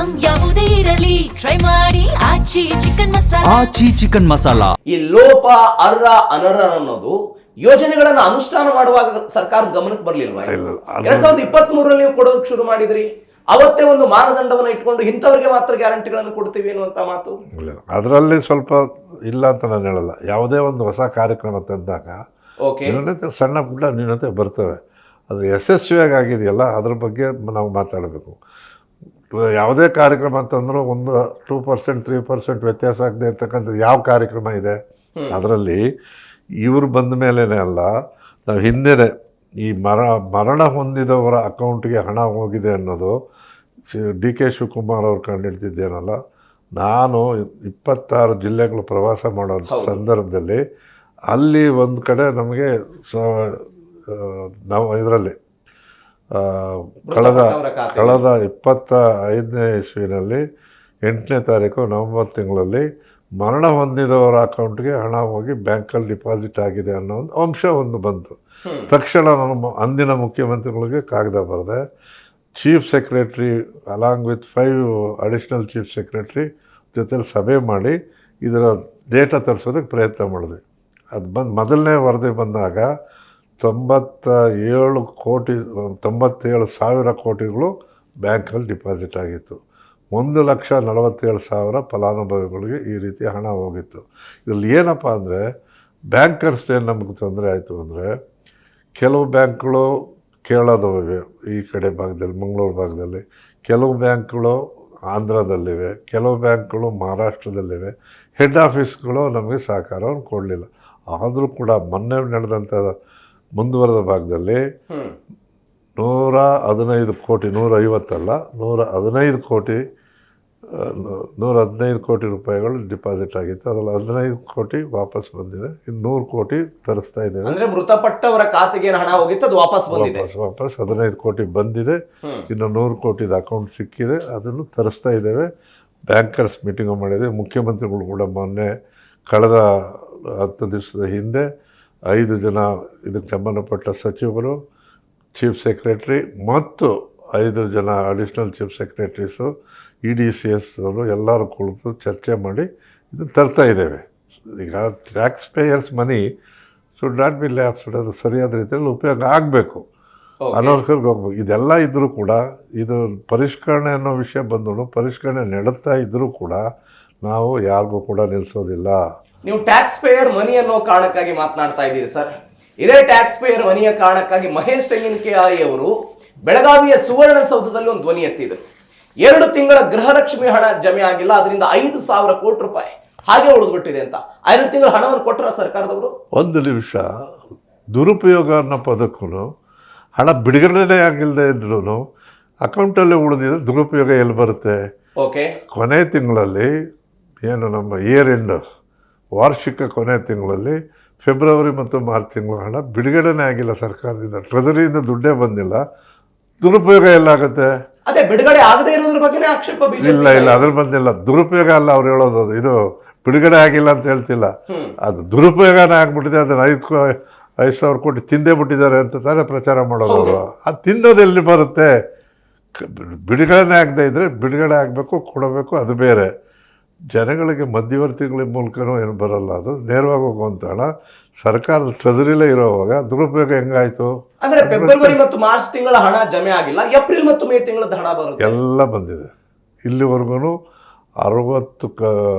Item ಯಾವುದೇ ಇರಲಿ try ಮಾಡಿ ಆಚಿ ಚಿಕನ್ ಮಸಾಲಾ. ಈ ಲೋಪ ಅರ್ರ ಅನರ್ಹ ಅನ್ನೋದು ಯೋಜನೆಗಳನ್ನ ಅನುಷ್ಠಾನ ಮಾಡುವಾಗ ಸರ್ಕಾರದ ಗಮನಕ್ಕೆ ಬರ್ಲಿಲ್ವಾ? 2023 ನೀವು ಕೊಡೋದಕ್ಕೆ ಶುರು ಮಾಡಿದ್ರಿ. ಅವತ್ತೇ ಒಂದು ಮಾನದಂಡವನ್ನ ಇಟ್ಕೊಂಡು ಇಂಥವ್ರಿಗೆ ಮಾತ್ರ ಗ್ಯಾರಂಟಿಗಳನ್ನು ಕೊಡ್ತೀವಿ ಅನ್ನುವಂತ ಮಾತು. ಅದರಲ್ಲಿ ಸ್ವಲ್ಪ ಇಲ್ಲ ಅಂತ ನಾನು ಹೇಳಲ್ಲ. ಯಾವುದೇ ಒಂದು ಹೊಸ ಕಾರ್ಯಕ್ರಮ ತಂದಾಗ ಸಣ್ಣ ಪುಟ್ಟ ನ್ಯೂನತೆ ಬರ್ತವೆ. ಅದು ಯಶಸ್ವಿಯಾಗಿ ಆಗಿದೆಯಲ್ಲ ಅದ್ರ ಬಗ್ಗೆ ನಾವು ಮಾತಾಡಬೇಕು. ಯಾವುದೇ ಕಾರ್ಯಕ್ರಮ ಅಂತಂದ್ರೂ ಒಂದು 2% 3% ವ್ಯತ್ಯಾಸ ಆಗದೆ ಇರ್ತಕ್ಕಂಥದ್ದು ಯಾವ ಕಾರ್ಯಕ್ರಮ ಇದೆ? ಅದರಲ್ಲಿ ಇವರು ಬಂದ ಮೇಲೇ ಅಲ್ಲ, ನಾವು ಹಿಂದೆ ಈ ಮರಣ ಹೊಂದಿದವರ ಅಕೌಂಟ್ಗೆ ಹಣ ಹೋಗಿದೆ ಅನ್ನೋದು DK ಶಿವಕುಮಾರ್ ಅವ್ರು ಕಂಡುಹಿಡ್ತಿದ್ದೇನಲ್ಲ. ನಾನು 26 ಜಿಲ್ಲೆಗಳು ಪ್ರವಾಸ ಮಾಡೋಂಥ ಸಂದರ್ಭದಲ್ಲಿ ಅಲ್ಲಿ ಒಂದು ಕಡೆ ನಮಗೆ ನಾವು ಇದರಲ್ಲಿ ಕಳೆದ 25ನೇ ಇಸ್ವಿನಲ್ಲಿ 8ನೇ ತಾರೀಕು ನವೆಂಬರ್ ತಿಂಗಳಲ್ಲಿ ಮರಣ ಹೊಂದಿದವರ ಅಕೌಂಟ್ಗೆ ಹಣ ಹೋಗಿ ಬ್ಯಾಂಕಲ್ಲಿ ಡಿಪಾಸಿಟ್ ಆಗಿದೆ ಅನ್ನೋ ಒಂದು ಅಂಶ ಒಂದು ಬಂತು. ತಕ್ಷಣ ನಾನು ಅಂದಿನ ಮುಖ್ಯಮಂತ್ರಿಗಳಿಗೆ ಕಾಗದ ಬರೆದೆ. Chief secretary along with 5 additional chief secretary ಜೊತೆಲಿ ಸಭೆ ಮಾಡಿ ಇದರ ಡೇಟಾ ತರಿಸೋದಕ್ಕೆ ಪ್ರಯತ್ನ ಮಾಡಿದ್ವಿ. ಅದು ಮೊದಲನೇ ವರದಿ ಬಂದಾಗ 97,000 ಕೋಟಿಗಳು ಬ್ಯಾಂಕಲ್ಲಿ ಡಿಪಾಸಿಟ್ ಆಗಿತ್ತು. 1,47,000 ಫಲಾನುಭವಿಗಳಿಗೆ ಈ ರೀತಿ ಹಣ ಹೋಗಿತ್ತು. ಇದರಲ್ಲಿ ಏನಪ್ಪ ಅಂದರೆ ಬ್ಯಾಂಕರ್ಸ್ ಏನು ನಮಗೆ ತೊಂದರೆ ಆಯಿತು ಅಂದರೆ, ಕೆಲವು ಬ್ಯಾಂಕ್ಗಳು ಕೇರಳದವಿವೆ, ಈ ಕಡೆ ಭಾಗದಲ್ಲಿ ಮಂಗಳೂರು ಭಾಗದಲ್ಲಿ, ಕೆಲವು ಬ್ಯಾಂಕ್ಗಳು ಆಂಧ್ರದಲ್ಲಿವೆ, ಕೆಲವು ಬ್ಯಾಂಕ್ಗಳು ಮಹಾರಾಷ್ಟ್ರದಲ್ಲಿವೆ. ಹೆಡ್ ಆಫೀಸ್ಗಳು ನಮಗೆ ಸಹಕಾರವನ್ನು ಕೊಡಲಿಲ್ಲ. ಆದರೂ ಕೂಡ ಮೊನ್ನೆ ನಡೆದಂಥ ಮುಂದುವರೆದ ಭಾಗದಲ್ಲಿ 115 ಕೋಟಿ, 150 ಅಲ್ಲ 115 ಕೋಟಿ 115 ಕೋಟಿ ರೂಪಾಯಿಗಳು ಡಿಪಾಸಿಟ್ ಆಗಿತ್ತು. ಅದರಲ್ಲಿ 15 ಕೋಟಿ ವಾಪಸ್ ಬಂದಿದೆ. ಇನ್ನು 100 ಕೋಟಿ ತರಿಸ್ತಾ ಇದ್ದೇವೆ. ಅಂದ್ರೆ ಮೃತಪಟ್ಟವರ ಖಾತೆಗೆ ಹಣ ಹೋಗಿತ್ತು, ಅದು ವಾಪಸ್ 15 ಕೋಟಿ ಬಂದಿದೆ. ಇನ್ನು 100 ಕೋಟಿದ ಅಕೌಂಟ್ ಸಿಕ್ಕಿದೆ, ಅದನ್ನು ತರಿಸ್ತಾ ಇದ್ದೇವೆ. ಬ್ಯಾಂಕರ್ಸ್ ಮೀಟಿಂಗ್ ಮಾಡಿದೆ. ಮುಖ್ಯಮಂತ್ರಿಗಳು ಕೂಡ ಮೊನ್ನೆ ಕಳೆದ 10 ದಿವಸದ ಹಿಂದೆ 5 ಜನ ಇದಕ್ಕೆ ಸಂಬಂಧಪಟ್ಟ ಸಚಿವರು, ಚೀಫ್ ಸೆಕ್ರೆಟ್ರಿ ಮತ್ತು 5 ಜನ ಅಡಿಷ್ನಲ್ ಚೀಫ್ ಸೆಕ್ರೆಟ್ರೀಸು, EDCS ಅವರು ಎಲ್ಲರೂ ಕುಳಿತು ಚರ್ಚೆ ಮಾಡಿ ಇದನ್ನು ತರ್ತಾ ಇದ್ದೇವೆ. ಈಗ tax payers money should not be lapsed. ಅದು ಸರಿಯಾದ ರೀತಿಯಲ್ಲಿ ಉಪಯೋಗ ಆಗಬೇಕು, ಅನರ್ಹರಿಗೆ ಹೋಗ್ಬೇಕು. ಇದೆಲ್ಲ ಇದ್ದರೂ ಕೂಡ ಇದು ಪರಿಷ್ಕರಣೆ ಅನ್ನೋ ವಿಷಯ ಬಂದಳು. ಪರಿಷ್ಕರಣೆ ನಡೆಸ್ತಾ ಇದ್ದರೂ ಕೂಡ ನಾವು ಯಾರಿಗೂ ಕೂಡ ನಿಲ್ಲಿಸೋದಿಲ್ಲ. ನೀವು ಟ್ಯಾಕ್ಸ್ ಪೇಯರ್ ಮನಿ ಅನ್ನೋ ಕಾರಣಕ್ಕಾಗಿ ಮಾತನಾಡ್ತಾ ಇದ್ದೀರಿ ಸರ್. ಇದೇ ಟ್ಯಾಕ್ಸ್ ಪೇಯರ್ ಮನಿಯ ಕಾರಣಕ್ಕಾಗಿ ಮಹೇಶ್ ತೆಂಗಿನಕಾಯಿ ಅವರು ಬೆಳಗಾವಿಯ ಸುವರ್ಣಸೌಧದಲ್ಲಿ ಒಂದು ಧ್ವನಿ ಎತ್ತಿದರು. 2 ತಿಂಗಳ ಗೃಹಲಕ್ಷ್ಮಿ ಹಣ ಜಮೆ ಆಗಿಲ್ಲ, ಅದರಿಂದ 5,000 ಕೋಟಿ ರೂಪಾಯಿ ಹಾಗೆ ಉಳಿದ್ಬಿಟ್ಟಿದೆ ಅಂತ. 2 ತಿಂಗಳ ಹಣವನ್ನು ಕೊಟ್ಟರ ಸರ್ಕಾರದವರು? ಒಂದು ನಿಮಿಷ, ದುರುಪಯೋಗ ಅನ್ನೋ ಪದಕ್ಕೂ ಹಣ ಬಿಡುಗಡೆ ಆಗಿಲ್ಲದೆ ಇದ್ರೂ ಅಕೌಂಟಲ್ಲಿ ಉಳಿದಿದ್ರೆ ದುರುಪಯೋಗ ಎಲ್ಲಿ ಬರುತ್ತೆ? ಕೊನೆ ತಿಂಗಳಲ್ಲಿ ಏನು ನಮ್ಮ ಇಯರ್ ಎಂಡ್ ವಾರ್ಷಿಕ ಕೊನೆ ತಿಂಗಳಲ್ಲಿ ಫೆಬ್ರವರಿ ಮತ್ತು ಮಾರ್ಚ್ ತಿಂಗಳ ಹಣ ಬಿಡುಗಡೆನೇ ಆಗಿಲ್ಲ ಸರ್ಕಾರದಿಂದ. ಟ್ರೆಜರಿಯಿಂದ ದುಡ್ಡೇ ಬಂದಿಲ್ಲ. ದುರುಪಯೋಗ ಎಲ್ಲಾಗುತ್ತೆ? ಅದೇ ಬಿಡುಗಡೆ ಆಗದೆ ಇರೋದ್ರ ಬಗ್ಗೆ ಆಕ್ಷೇಪ. ಇಲ್ಲ ಅದ್ರ ಬಂದಿಲ್ಲ. ದುರುಪಯೋಗ ಅಲ್ಲ ಅವ್ರು ಹೇಳೋದು. ಇದು ಬಿಡುಗಡೆ ಆಗಿಲ್ಲ ಅಂತ ಹೇಳ್ತಿಲ್ಲ, ಅದು ದುರುಪಯೋಗನೇ ಆಗ್ಬಿಟ್ಟಿದೆ. ಅದನ್ನು 5,000 ಕೋಟಿ ತಿಂದೇ ಬಿಟ್ಟಿದ್ದಾರೆ ಅಂತ ತಾನೇ ಪ್ರಚಾರ ಮಾಡೋದು ಅವರು. ಅದು ತಿಂದೋದು ಎಲ್ಲಿ ಬರುತ್ತೆ? ಬಿಡುಗಡೆನೇ ಆಗದೆ ಇದ್ದರೆ ಬಿಡುಗಡೆ ಆಗಬೇಕು, ಕೊಡಬೇಕು, ಅದು ಬೇರೆ. ಜನಗಳಿಗೆ ಮಧ್ಯವರ್ತಿಗಳ ಮೂಲಕನೂ ಏನು ಬರಲ್ಲ, ಅದು ನೇರವಾಗಿ ಹೋಗುವಂಥ ಹಣ ಸರ್ಕಾರದ ಟ್ರೆಜರಿಲೇ ಇರೋವಾಗ ದುರುಪಯೋಗ ಹೆಂಗಾಯಿತು? ಅಂದರೆ ಫೆಬ್ರವರಿ ಮತ್ತು ಮಾರ್ಚ್ ತಿಂಗಳ ಹಣ ಜಮೆ ಆಗಿಲ್ಲ, ಏಪ್ರಿಲ್ ಮತ್ತು ಮೇ ತಿಂಗಳದ ಹಣ ಬರುತ್ತೆ, ಎಲ್ಲ ಬಂದಿದೆ. ಇಲ್ಲಿವರೆಗೂ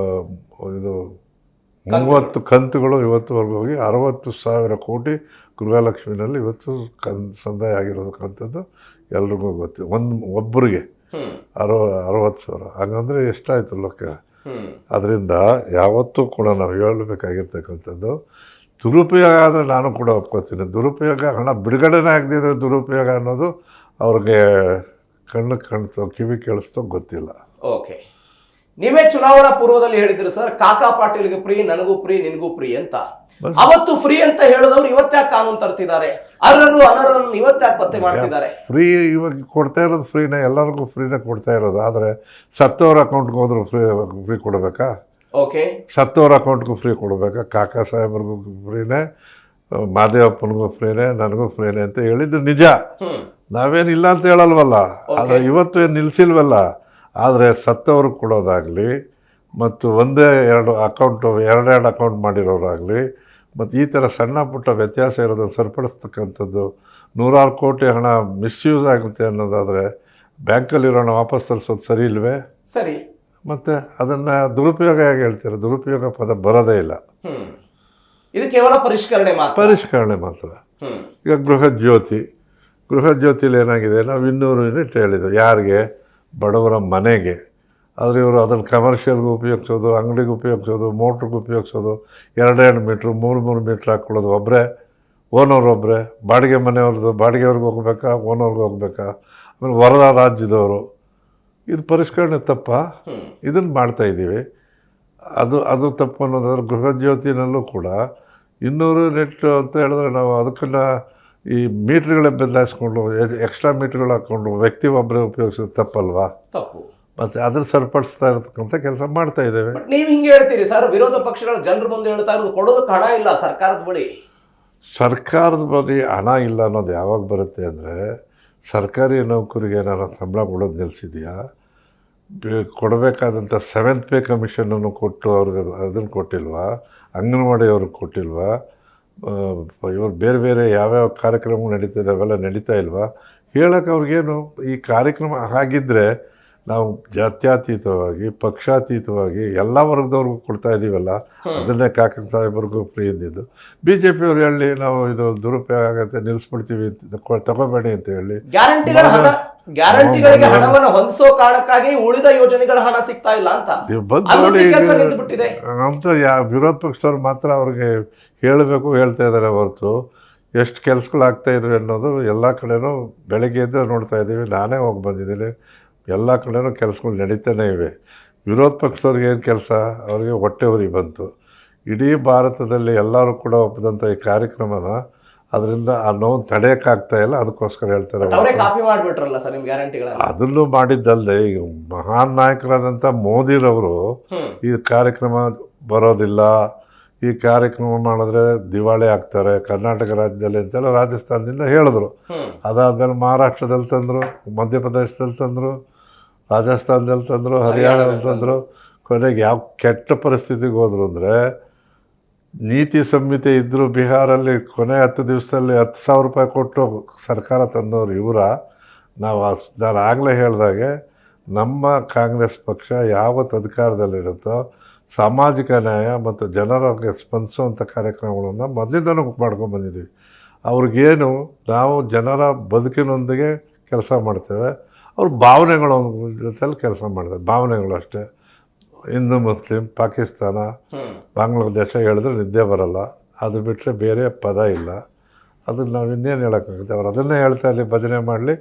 30 ಕಂತುಗಳು ಇವತ್ತುವರೆಗೂ ಹೋಗಿ 60,000 ಕೋಟಿ ಗೃಹಲಕ್ಷ್ಮಿನಲ್ಲಿ ಇವತ್ತು ಸಂದಾಯ ಆಗಿರೋದಕ್ಕಂಥದ್ದು ಎಲ್ರಿಗೂ ಗೊತ್ತಿದೆ. ಒಬ್ಬರಿಗೆ 60,000 ಹಾಗಂದರೆ ಎಷ್ಟಾಯಿತು ಲೆಕ್ಕ? ಅದರಿಂದ ಯಾವತ್ತೂ ಕೂಡ ನಾವು ಹೇಳಬೇಕಾಗಿರ್ತಕ್ಕಂಥದ್ದು, ದುರುಪಯೋಗ ಆದರೆ ನಾನು ಕೂಡ ಒಪ್ಕೋತೀನಿ. ದುರುಪಯೋಗ, ಹಣ ಬಿಡುಗಡೆನೇ ಆಗದಿದ್ರೆ ದುರುಪಯೋಗ ಅನ್ನೋದು ಅವ್ರಿಗೆ ಕಣ್ಣು ಕಾಣ್ತೋ ಕಿವಿ ಕೇಳಿಸ್ತೋ ಗೊತ್ತಿಲ್ಲ. ಓಕೆ, ನೀವೇ ಚುನಾವಣಾ ಪೂರ್ವದಲ್ಲಿ ಹೇಳಿದ್ರಿ ಸರ್, ಕಾಕಾ ಪಾಟೀಲ್ಗೆ ಫ್ರೀ, ನನಗೂ ಫ್ರೀ, ನಿನಗೂ ಫ್ರೀ ಅಂತ. ಅವತ್ತು ಫ್ರೀ ಅಂತ ಹೇಳಿದವರು ಇವತ್ತ್ಯಾಕೆ ಕಾನೂನು ತರ್ತಿದ್ದಾರೆ? ಅರ್ಹರು ಅನರ್ಹರನ್ನು ಇವತ್ತ್ಯಾಕೆ ಪತ್ತೆ ಮಾಡ್ತಿದ್ದಾರೆ? ಫ್ರೀ ಇವಾಗ ಕೊಡ್ತಾ ಇರೋದು ಫ್ರೀನೇ, ಎಲ್ಲರಿಗೂ ಫ್ರೀನೇ ಕೊಡ್ತಾ ಇರೋದು. ಆದರೆ ಸತ್ತವ್ರ ಅಕೌಂಟ್ಗೆ ಹೋದ್ರು ಫ್ರೀ ಕೊಡಬೇಕಾ? ಸತ್ತವ್ರ ಅಕೌಂಟ್ಗೂ ಫ್ರೀ ಕೊಡಬೇಕಾ? ಕಾಕಾ ಸಾಹೇಬ್ರಿಗೂ ಫ್ರೀನೇ, ಮಾದೇವಪ್ಪನಿಗೂ ಫ್ರೀನೇ, ನನಗೂ ಫ್ರೀನೇ ಅಂತ ಹೇಳಿದ್ದು ನಿಜ. ನಾವೇನಿಲ್ಲ ಅಂತ ಹೇಳಲ್ವಲ್ಲ. ಆದರೆ ಇವತ್ತು ಏನು ನಿಲ್ಲಿಸಿಲ್ವಲ್ಲ. ಆದರೆ ಸತ್ತವ್ರಿಗೆ ಕೊಡೋದಾಗಲಿ ಮತ್ತು ಒಂದೇ ಎರಡು ಅಕೌಂಟ್ ಮಾಡಿರೋರಾಗಲಿ ಮತ್ತು ಈ ಥರ ಸಣ್ಣ ಪುಟ್ಟ ವ್ಯತ್ಯಾಸ ಇರೋದನ್ನು ಸರಿಪಡಿಸ್ತಕ್ಕಂಥದ್ದು, ನೂರಾರು ಕೋಟಿ ಹಣ ಮಿಸ್ಯೂಸ್ ಆಗುತ್ತೆ ಅನ್ನೋದಾದರೆ ಬ್ಯಾಂಕಲ್ಲಿರೋಣ ವಾಪಸ್ ತರಿಸೋದು ಸರಿ ಇಲ್ವೇ? ಸರಿ. ಮತ್ತು ಅದನ್ನು ದುರುಪಯೋಗ ಹೇಗೆ ಹೇಳ್ತಾರೆ? ದುರುಪಯೋಗ ಪದ ಬರೋದೇ ಇಲ್ಲ. ಇದು ಕೇವಲ ಪರಿಷ್ಕರಣೆ ಮಾತ್ರ. ಈಗ ಗೃಹಜ್ಯೋತಿಲಿ ಏನಾಗಿದೆ, ನಾವು 200 ಯೂನಿಟ್ ಹೇಳಿದ್ದು ಯಾರಿಗೆ? ಬಡವರ ಮನೆಗೆ. ಆದರೆ ಇವರು ಅದನ್ನು ಕಮರ್ಷಿಯಲ್ಗೆ ಉಪಯೋಗಿಸೋದು, ಅಂಗಡಿಗೆ ಉಪಯೋಗಿಸೋದು, ಮೋಟ್ರಿಗೆ ಉಪಯೋಗಿಸೋದು, 2 ಮೀಟ್ರ್ 3 ಮೀಟ್ರ್ ಹಾಕ್ಕೊಳ್ಳೋದು. ಓನರ್ ಬಾಡಿಗೆ ಮನೆಯವ್ರದ್ದು ಬಾಡಿಗೆಯವ್ರಿಗೆ ಹೋಗ್ಬೇಕಾ, ಓನರ್ಗೆ ಹೋಗ್ಬೇಕಾ? ಆಮೇಲೆ ಹೊರ ರಾಜ್ಯದವರು. ಇದು ಪರಿಷ್ಕರಣೆ ತಪ್ಪ? ಇದನ್ನು ಮಾಡ್ತಾಯಿದ್ದೀವಿ. ಅದು ತಪ್ಪು ಅನ್ನೋದಾದ್ರೆ ಗೃಹಜ್ಯೋತಿನಲ್ಲೂ ಕೂಡ 200 ಯೂನಿಟ್ ಅಂತ ಹೇಳಿದ್ರೆ ನಾವು ಅದಕ್ಕನ್ನು ಈ ಮೀಟ್ರ್ಗಳೇ ಬದಲಾಯಿಸ್ಕೊಂಡು ಎಕ್ಸ್ಟ್ರಾ ಮೀಟ್ರ್ಗಳು ಹಾಕ್ಕೊಂಡು ವ್ಯಕ್ತಿ ಒಬ್ಬರೇ ಉಪಯೋಗಿಸೋದು ತಪ್ಪಲ್ವಾ? ತಪ್ಪು. ಮತ್ತು ಅದನ್ನು ಸರಿಪಡಿಸ್ತಾ ಇರತಕ್ಕಂಥ ಕೆಲಸ ಮಾಡ್ತಾ ಇದ್ದೇವೆ. ನೀವು ಹಿಂಗೆ ಹೇಳ್ತೀರಿ ಸರ್, ವಿರೋಧ ಪಕ್ಷಗಳ ಜನರು ಬಂದು ಹೇಳ್ತಾ ಇರೋದು ಕೊಡೋದಕ್ಕೆ ಹಣ ಇಲ್ಲ ಸರ್ಕಾರದ ಬಳಿ ಹಣ ಇಲ್ಲ ಅನ್ನೋದು ಯಾವಾಗ ಬರುತ್ತೆ ಅಂದರೆ, ಸರ್ಕಾರಿ ನೌಕರಿಗೆ ಏನಾರು ಸಂಬಳ ಕೊಡೋದು ನಿಲ್ಲಿಸಿದೆಯಾ? ಕೊಡಬೇಕಾದಂಥ 7th ಪೇ ಕಮಿಷನನ್ನು ಕೊಟ್ಟು ಅವ್ರಿಗೆ ಅದನ್ನು ಕೊಟ್ಟಿಲ್ವಾ? ಅಂಗನವಾಡಿಯವ್ರಿಗೆ ಕೊಟ್ಟಿಲ್ವಾ? ಇವರು ಬೇರೆ ಯಾವ್ಯಾವ ಕಾರ್ಯಕ್ರಮಗಳು ನಡೀತದೆ ಅವೆಲ್ಲ ನಡೀತಾ ಇಲ್ವಾ? ಹೇಳೋಕೆ ಅವ್ರಿಗೇನು? ಈ ಕಾರ್ಯಕ್ರಮ ಆಗಿದ್ದರೆ ನಾವು ಜಾತ್ಯತೀತವಾಗಿ ಪಕ್ಷಾತೀತವಾಗಿ ಎಲ್ಲ ವರ್ಗದವ್ರಿಗೂ ಕೊಡ್ತಾ ಇದ್ದೀವಲ್ಲ, ಅದನ್ನೇ ಕಾಕನ್ ಸಾಹೇಬ್ರಿಗೂ ಫ್ರೀ ಇದ್ದಿದ್ದು. BJP ಅವ್ರು ಹೇಳಿ ನಾವು ಇದು ದುರುಪಯೋಗ ಆಗುತ್ತೆ ನಿಲ್ಲಿಸ್ಬಿಡ್ತೀವಿ ಅಂತ ತಗೋಬೇಡಿ ಅಂತ ಹೇಳಿ ಗ್ಯಾರಂಟಿಗಳಿಗೆ ಹಣವನ್ನು ಹೊಂದಿಸೋ ಕಾರಣಕ್ಕಾಗಿ ಉಳಿದ ಯೋಜನೆಗಳ ಹಣ ಸಿಗ್ತಾ ಇಲ್ಲ ಅಂತ ನೀವು ಬಂದು ನೋಡಿ ಅಂತ ವಿರೋಧ ಪಕ್ಷದವ್ರು ಮಾತ್ರ ಅವ್ರಿಗೆ ಹೇಳಬೇಕು, ಹೇಳ್ತಾ ಇದ್ದಾರೆ ಹೊರತು ಎಷ್ಟು ಕೆಲಸಗಳಾಗ್ತಾಯಿದ್ವಿ ಅನ್ನೋದು ಎಲ್ಲ ಕಡೆನೂ ಬೆಳಗ್ಗೆ ಎದ್ದು ನೋಡ್ತಾ ಇದ್ದೀವಿ. ನಾನೇ ಹೋಗಿ ಬಂದಿದ್ದೀನಿ, ಎಲ್ಲ ಕಡೆನೂ ಕೆಲಸಗಳು ನಡೀತಾನೇ ಇವೆ. ವಿರೋಧ ಪಕ್ಷದವ್ರಿಗೆ ಏನು ಕೆಲಸ? ಅವ್ರಿಗೆ ಹೊಟ್ಟೆ ಉರಿ ಬಂತು. ಇಡೀ ಭಾರತದಲ್ಲಿ ಎಲ್ಲರೂ ಕೂಡ ಒಪ್ಪಿದಂಥ ಈ ಕಾರ್ಯಕ್ರಮನ ಅದರಿಂದ ಆ ನೋವು ತಡೆಯೋಕ್ಕಾಗ್ತಾ ಇಲ್ಲ, ಅದಕ್ಕೋಸ್ಕರ ಹೇಳ್ತಾರೆ. ಅದನ್ನು ಮಾಡಿದ್ದಲ್ಲದೆ ಈಗ ಮಹಾನ್ ನಾಯಕರಾದಂಥ ಮೋದಿರವರು ಈ ಕಾರ್ಯಕ್ರಮ ಬರೋದಿಲ್ಲ, ಈ ಕಾರ್ಯಕ್ರಮ ಮಾಡಿದ್ರೆ ದಿವಾಳಿ ಆಗ್ತಾರೆ ಕರ್ನಾಟಕ ರಾಜ್ಯದಲ್ಲಿ ಅಂತೆಲ್ಲ ರಾಜಸ್ಥಾನದಿಂದ ಹೇಳಿದ್ರು. ಅದಾದಮೇಲೆ ಮಹಾರಾಷ್ಟ್ರದಲ್ಲಿ ತಂದರು, ಮಧ್ಯಪ್ರದೇಶದಲ್ಲಿ ತಂದರು, ರಾಜಸ್ಥಾನದಲ್ಲಿ ತಂದರು, ಹರಿಯಾಣದಲ್ಲಿ ತಂದರು. ಕೊನೆಗೆ ಯಾವ ಕೆಟ್ಟ ಪರಿಸ್ಥಿತಿಗೆ ಹೋದ್ರು ಅಂದರೆ, ನೀತಿ ಸಂಹಿತೆ ಇದ್ದರೂ ಬಿಹಾರಲ್ಲಿ ಕೊನೆ 10 ದಿವಸದಲ್ಲಿ 10,000 ರೂಪಾಯಿ ಕೊಟ್ಟು ಸರ್ಕಾರ ತಂದವರು ನಾನು ಆಗಲೇ ಹೇಳಿದಾಗೆ ನಮ್ಮ ಕಾಂಗ್ರೆಸ್ ಪಕ್ಷ ಯಾವತ್ತು ಅಧಿಕಾರದಲ್ಲಿರುತ್ತೋ ಸಾಮಾಜಿಕ ನ್ಯಾಯ ಮತ್ತು ಜನರಿಗೆ ಸ್ಪಂದಿಸುವಂಥ ಕಾರ್ಯಕ್ರಮಗಳನ್ನು ಮೊದಲಿಂದನೂ ಮಾಡ್ಕೊಂಡ್ಬಂದಿದ್ದೀವಿ. ಅವ್ರಿಗೇನು ನಾವು ಜನರ ಬದುಕಿನೊಂದಿಗೆ ಕೆಲಸ ಮಾಡ್ತೇವೆ, ಅವ್ರ ಭಾವನೆಗಳ ಜೊತೆಲಿ ಕೆಲಸ ಮಾಡ್ತಾರೆ. ಭಾವನೆಗಳು ಅಷ್ಟೇ. ಹಿಂದೂ ಮುಸ್ಲಿಂ ಪಾಕಿಸ್ತಾನ ಬಾಂಗ್ಲಾದೇಶ ಹೇಳಿದ್ರೆ ನಿದ್ದೆ ಬರಲ್ಲ, ಅದು ಬಿಟ್ಟರೆ ಬೇರೆ ಪದ ಇಲ್ಲ. ಅದನ್ನು ನಾವು ಇನ್ನೇನು ಹೇಳೋಕ್ಕಾಗುತ್ತೆ? ಅವ್ರು ಅದನ್ನೇ ಹೇಳ್ತಾ ಇಲ್ಲಿ ಭಜನೆ ಮಾಡಲಿ,